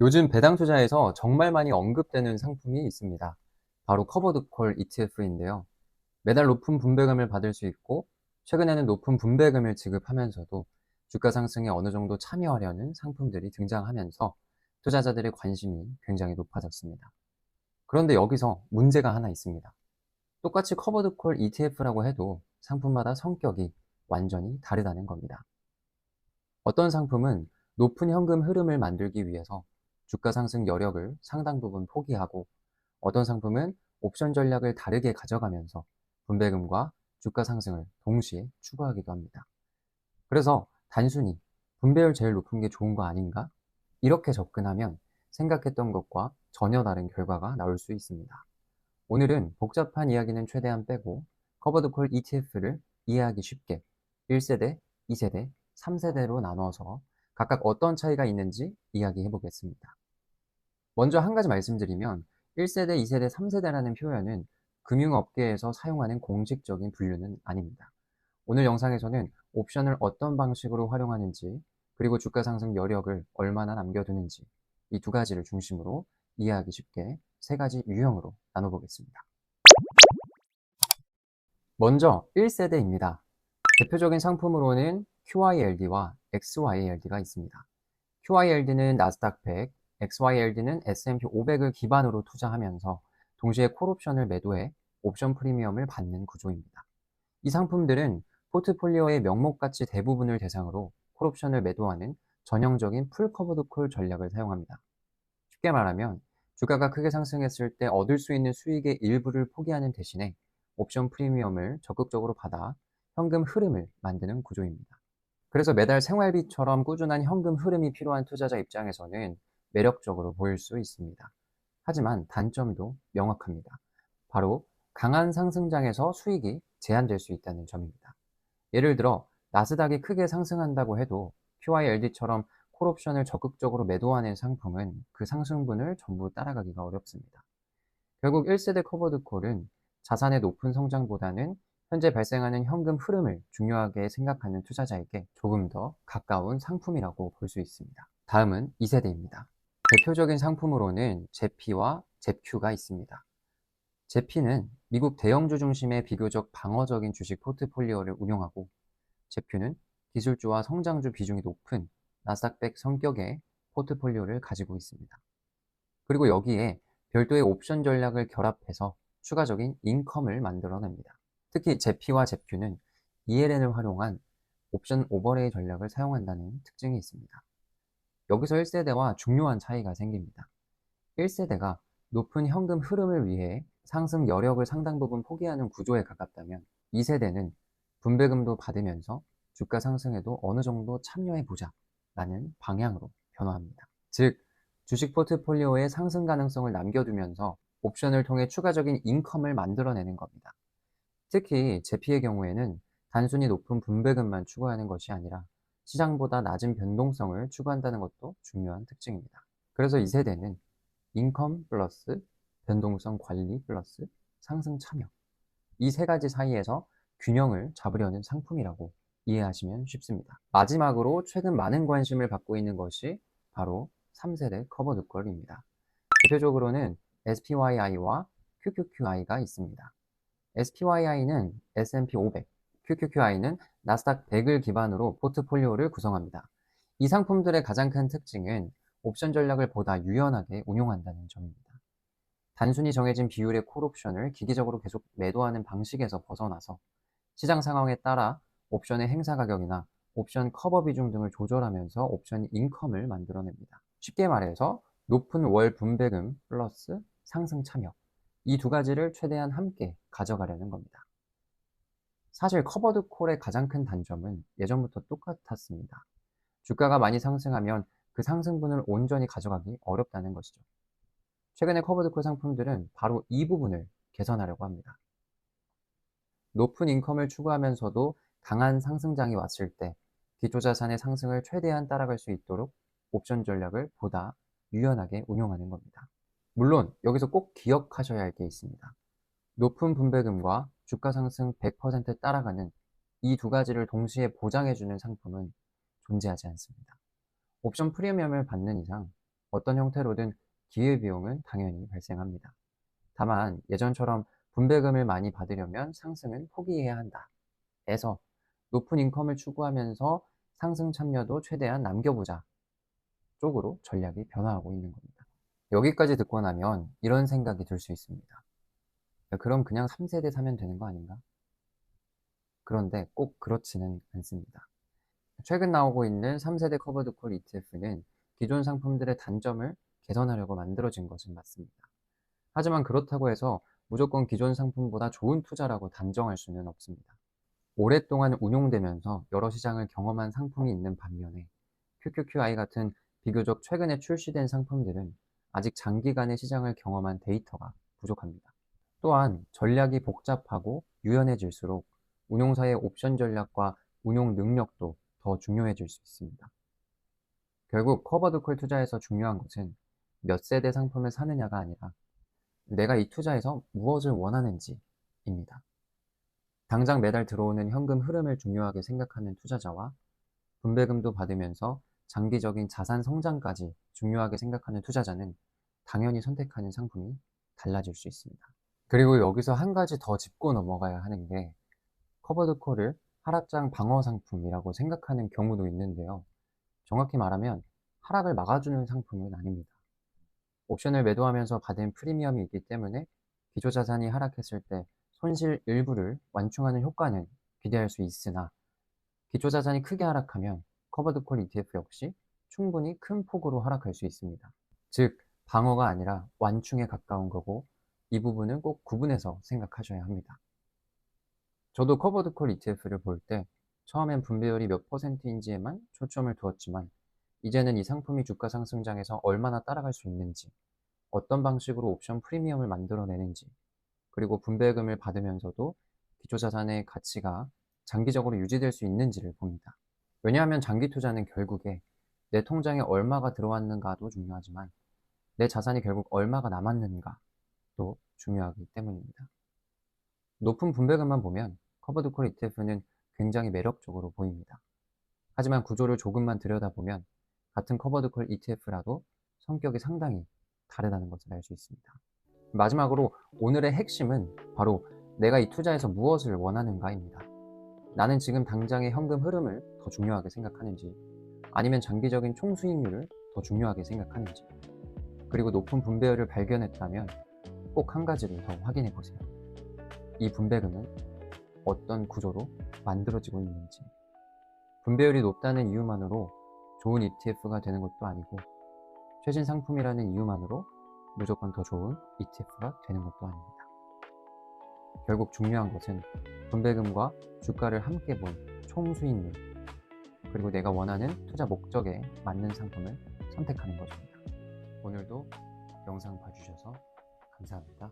요즘 배당 투자에서 정말 많이 언급되는 상품이 있습니다. 바로 커버드 콜 ETF인데요. 매달 높은 분배금을 받을 수 있고, 최근에는 높은 분배금을 지급하면서도 주가 상승에 어느 정도 참여하려는 상품들이 등장하면서 투자자들의 관심이 굉장히 높아졌습니다. 그런데 여기서 문제가 하나 있습니다. 똑같이 커버드 콜 ETF라고 해도 상품마다 성격이 완전히 다르다는 겁니다. 어떤 상품은 높은 현금 흐름을 만들기 위해서 주가 상승 여력을 상당 부분 포기하고, 어떤 상품은 옵션 전략을 다르게 가져가면서 분배금과 주가 상승을 동시에 추구하기도 합니다. 그래서 단순히 분배율 제일 높은 게 좋은 거 아닌가? 이렇게 접근하면 생각했던 것과 전혀 다른 결과가 나올 수 있습니다. 오늘은 복잡한 이야기는 최대한 빼고 커버드 콜 ETF를 이해하기 쉽게 1세대, 2세대, 3세대로 나눠서 각각 어떤 차이가 있는지 이야기해 보겠습니다. 먼저 한 가지 말씀드리면 1세대, 2세대, 3세대라는 표현은 금융업계에서 사용하는 공식적인 분류는 아닙니다. 오늘 영상에서는 옵션을 어떤 방식으로 활용하는지, 그리고 주가 상승 여력을 얼마나 남겨두는지, 이 두 가지를 중심으로 이해하기 쉽게 세 가지 유형으로 나눠보겠습니다. 먼저 1세대입니다. 대표적인 상품으로는 QYLD와 XYLD가 있습니다. QYLD는 나스닥 100, XYLD는 S&P 500을 기반으로 투자하면서 동시에 콜옵션을 매도해 옵션 프리미엄을 받는 구조입니다. 이 상품들은 포트폴리오의 명목가치 대부분을 대상으로 콜옵션을 매도하는 전형적인 풀 커버드 콜 전략을 사용합니다. 쉽게 말하면 주가가 크게 상승했을 때 얻을 수 있는 수익의 일부를 포기하는 대신에 옵션 프리미엄을 적극적으로 받아 현금 흐름을 만드는 구조입니다. 그래서 매달 생활비처럼 꾸준한 현금 흐름이 필요한 투자자 입장에서는 매력적으로 보일 수 있습니다. 하지만 단점도 명확합니다. 바로 강한 상승장에서 수익이 제한될 수 있다는 점입니다. 예를 들어 나스닥이 크게 상승한다고 해도 QYLD처럼 콜옵션을 적극적으로 매도하는 상품은 그 상승분을 전부 따라가기가 어렵습니다. 결국 1세대 커버드 콜은 자산의 높은 성장보다는 현재 발생하는 현금 흐름을 중요하게 생각하는 투자자에게 조금 더 가까운 상품이라고 볼 수 있습니다. 다음은 2세대입니다. 대표적인 상품으로는 제피와 잽큐가 있습니다. 제피는 미국 대형주 중심의 비교적 방어적인 주식 포트폴리오를 운용하고, 잽큐는 기술주와 성장주 비중이 높은 나스닥100 성격의 포트폴리오를 가지고 있습니다. 그리고 여기에 별도의 옵션 전략을 결합해서 추가적인 인컴을 만들어냅니다. 특히 제피와 잽큐는 ELN을 활용한 옵션 오버레이 전략을 사용한다는 특징이 있습니다. 여기서 1세대와 중요한 차이가 생깁니다. 1세대가 높은 현금 흐름을 위해 상승 여력을 상당 부분 포기하는 구조에 가깝다면, 2세대는 분배금도 받으면서 주가 상승에도 어느 정도 참여해보자 라는 방향으로 변화합니다. 즉, 주식 포트폴리오의 상승 가능성을 남겨두면서 옵션을 통해 추가적인 인컴을 만들어내는 겁니다. 특히 제피의 경우에는 단순히 높은 분배금만 추구하는 것이 아니라 시장보다 낮은 변동성을 추구한다는 것도 중요한 특징입니다. 그래서 2세대는 인컴 플러스 변동성 관리 플러스 상승 참여, 이 세 가지 사이에서 균형을 잡으려는 상품이라고 이해하시면 쉽습니다. 마지막으로 최근 많은 관심을 받고 있는 것이 바로 3세대 커버드 콜입니다. 대표적으로는 SPYI와 QQQI가 있습니다. SPYI는 S&P 500, QQQI는 나스닥 100을 기반으로 포트폴리오를 구성합니다. 이 상품들의 가장 큰 특징은 옵션 전략을 보다 유연하게 운용한다는 점입니다. 단순히 정해진 비율의 콜옵션을 기계적으로 계속 매도하는 방식에서 벗어나서 시장 상황에 따라 옵션의 행사 가격이나 옵션 커버 비중 등을 조절하면서 옵션 인컴을 만들어냅니다. 쉽게 말해서 높은 월 분배금 플러스 상승 참여, 이 두 가지를 최대한 함께 가져가려는 겁니다. 사실 커버드 콜의 가장 큰 단점은 예전부터 똑같았습니다. 주가가 많이 상승하면 그 상승분을 온전히 가져가기 어렵다는 것이죠. 최근에 커버드콜 상품들은 바로 이 부분을 개선하려고 합니다. 높은 인컴을 추구하면서도 강한 상승장이 왔을 때 기초자산의 상승을 최대한 따라갈 수 있도록 옵션 전략을 보다 유연하게 운용하는 겁니다. 물론 여기서 꼭 기억하셔야 할 게 있습니다. 높은 분배금과 주가 상승 100% 따라가는 이 두 가지를 동시에 보장해주는 상품은 존재하지 않습니다. 옵션 프리미엄을 받는 이상 어떤 형태로든 기회비용은 당연히 발생합니다. 다만 예전처럼 분배금을 많이 받으려면 상승은 포기해야 한다. 에서 높은 인컴을 추구하면서 상승 참여도 최대한 남겨보자 쪽으로 전략이 변화하고 있는 겁니다. 여기까지 듣고 나면 이런 생각이 들 수 있습니다. 야, 그럼 그냥 3세대 사면 되는 거 아닌가? 그런데 꼭 그렇지는 않습니다. 최근 나오고 있는 3세대 커버드 콜 ETF는 기존 상품들의 단점을 개선하려고 만들어진 것은 맞습니다. 하지만 그렇다고 해서 무조건 기존 상품보다 좋은 투자라고 단정할 수는 없습니다. 오랫동안 운용되면서 여러 시장을 경험한 상품이 있는 반면에 QQQI 같은 비교적 최근에 출시된 상품들은 아직 장기간의 시장을 경험한 데이터가 부족합니다. 또한 전략이 복잡하고 유연해질수록 운용사의 옵션 전략과 운용 능력도 더 중요해질 수 있습니다. 결국 커버드콜 투자에서 중요한 것은 몇 세대 상품을 사느냐가 아니라 내가 이 투자에서 무엇을 원하는지입니다. 당장 매달 들어오는 현금 흐름을 중요하게 생각하는 투자자와 분배금도 받으면서 장기적인 자산 성장까지 중요하게 생각하는 투자자는 당연히 선택하는 상품이 달라질 수 있습니다. 그리고 여기서 한 가지 더 짚고 넘어가야 하는 게 커버드콜을 하락장 방어 상품이라고 생각하는 경우도 있는데요. 정확히 말하면 하락을 막아주는 상품은 아닙니다. 옵션을 매도하면서 받은 프리미엄이 있기 때문에 기초자산이 하락했을 때 손실 일부를 완충하는 효과는 기대할 수 있으나 기초자산이 크게 하락하면 커버드콜 ETF 역시 충분히 큰 폭으로 하락할 수 있습니다. 즉 방어가 아니라 완충에 가까운 거고 이 부분은 꼭 구분해서 생각하셔야 합니다. 저도 커버드콜 ETF를 볼 때 처음엔 분배율이 몇 %인지에만 초점을 두었지만 이제는 이 상품이 주가 상승장에서 얼마나 따라갈 수 있는지, 어떤 방식으로 옵션 프리미엄을 만들어내는지, 그리고 분배금을 받으면서도 기초자산의 가치가 장기적으로 유지될 수 있는지를 봅니다. 왜냐하면 장기 투자는 결국에 내 통장에 얼마가 들어왔는가도 중요하지만 내 자산이 결국 얼마가 남았는가도 중요하기 때문입니다. 높은 분배금만 보면 커버드콜 ETF는 굉장히 매력적으로 보입니다. 하지만 구조를 조금만 들여다보면 같은 커버드콜 ETF라도 성격이 상당히 다르다는 것을 알 수 있습니다. 마지막으로 오늘의 핵심은 바로 내가 이 투자에서 무엇을 원하는가입니다. 나는 지금 당장의 현금 흐름을 더 중요하게 생각하는지 아니면 장기적인 총수익률을 더 중요하게 생각하는지 그리고 높은 분배율을 발견했다면 꼭 한 가지를 더 확인해 보세요. 이 분배금은 어떤 구조로 만들어지고 있는지. 분배율이 높다는 이유만으로 좋은 ETF가 되는 것도 아니고 최신 상품이라는 이유만으로 무조건 더 좋은 ETF가 되는 것도 아닙니다. 결국 중요한 것은 분배금과 주가를 함께 본 총수익률 그리고 내가 원하는 투자 목적에 맞는 상품을 선택하는 것입니다. 오늘도 영상 봐주셔서 감사합니다.